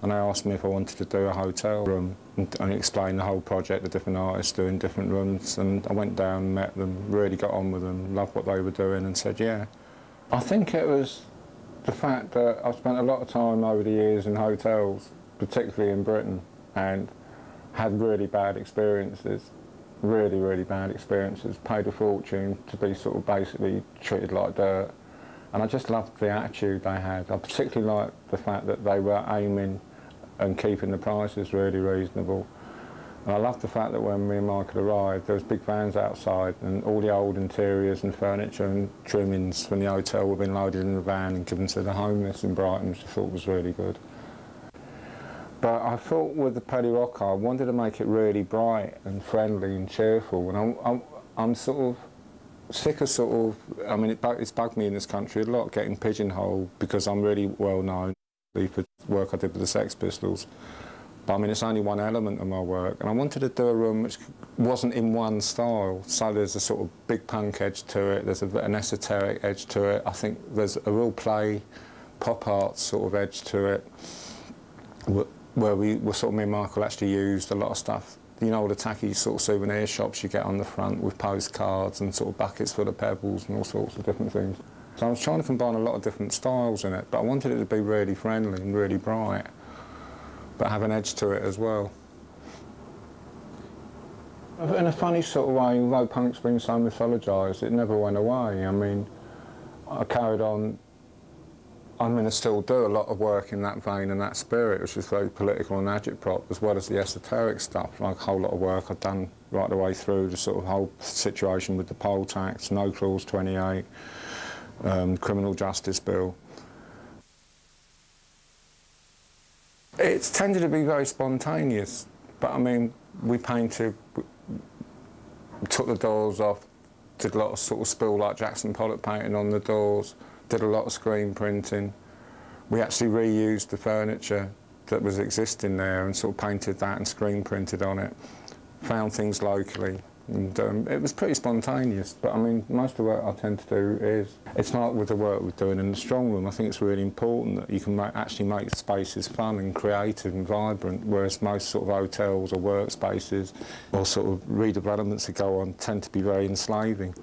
and they asked me if I wanted to do a hotel room and explain the whole project, the different artists doing different rooms, and I went down, met them, really got on with them, loved what they were doing and said yeah. I think it was the fact that I've spent a lot of time over the years in hotels, particularly in Britain, and had really bad experiences, really bad experiences, paid a fortune to be sort of basically treated like dirt. And I just loved the attitude they had. I particularly liked the fact that they were aiming and keeping the prices really reasonable. And I loved the fact that when me and Michael arrived, there was big vans outside and all the old interiors and furniture and trimmings from the hotel were being loaded in the van and given to the homeless in Brighton, which I thought was really good. But I thought with the Pelirocco, I wanted to make it really bright and friendly and cheerful. And I'm sort of sick of I mean, it's bugged me in this country a lot getting pigeonholed because I'm really well known for work I did with the Sex Pistols. But I mean, it's only one element of my work, and I wanted to do a room which wasn't in one style. So there's a sort of big punk edge to it, there's an esoteric edge to it, I think there's a real play, pop art sort of edge to it, where me and Michael actually used a lot of stuff. You know, all the tacky sort of souvenir shops you get on the front with postcards and sort of buckets full of pebbles and all sorts of different things. So I was trying to combine a lot of different styles in it, but I wanted it to be really friendly and really bright, but have an edge to it as well. In a funny sort of way, although punk's been so mythologised, it never went away. I mean, I carried on. I mean, I still do a lot of work in that vein and that spirit, which is very political and agitprop, as well as the esoteric stuff, like a whole lot of work I've done right the way through the sort of whole situation with the poll tax, No Clause 28, criminal justice bill. It's tended to be very spontaneous, but I mean, we painted, we took the doors off, did a lot of sort of spill like Jackson Pollock painting on the doors, did a lot of screen printing. We actually reused the furniture that was existing there and sort of painted that and screen printed on it. Found things locally, and it was pretty spontaneous. But I mean, most of the work I tend to do is, it's like with the work we're doing in the strong room. I think it's really important that you can actually make spaces fun and creative and vibrant, whereas most sort of hotels or workspaces or sort of redevelopments that go on tend to be very enslaving.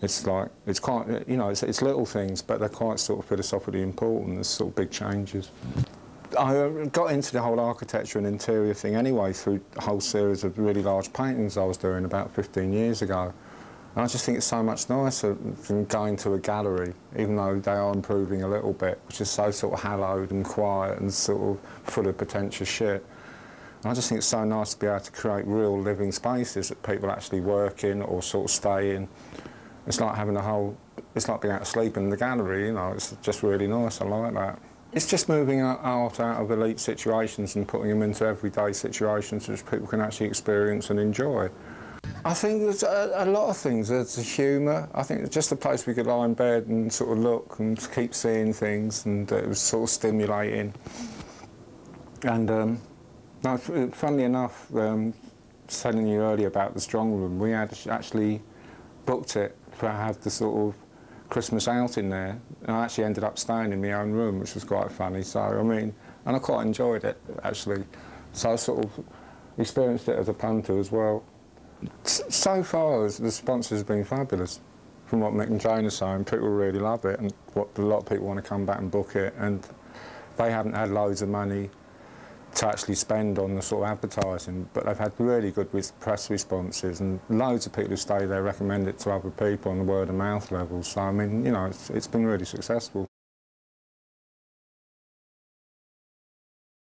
It's like, it's quite, you know, it's little things, but they're quite sort of philosophically important. There's sort of big changes. I got into the whole architecture and interior thing anyway through a whole series of really large paintings I was doing about 15 years ago. And I just think it's so much nicer than going to a gallery, even though they are improving a little bit, which is so sort of hallowed and quiet and sort of full of pretentious shit. And I just think it's so nice to be able to create real living spaces that people actually work in or sort of stay in. It's like having a whole, it's like being able to sleep in the gallery, you know, it's just really nice, I like that. It's just moving art out of elite situations and putting them into everyday situations which people can actually experience and enjoy. I think there's a lot of things. There's the humour. I think it's just a place we could lie in bed and sort of look and keep seeing things, and it was sort of stimulating. And no, funnily enough, telling you earlier about the strong room, we had actually booked it to have the sort of Christmas out in there, and I actually ended up staying in my own room, which was quite funny. So I mean, and I quite enjoyed it actually. So I sort of experienced it as a punter as well. So far, the response has been fabulous. From what Mick and Jane are saying, people really love it, and a lot of people want to come back and book it, and they haven't had loads of money to actually spend on the sort of advertising, but they've had really good press responses, and loads of people who stay there recommend it to other people on the word of mouth level. So I mean, you know, it's been really successful.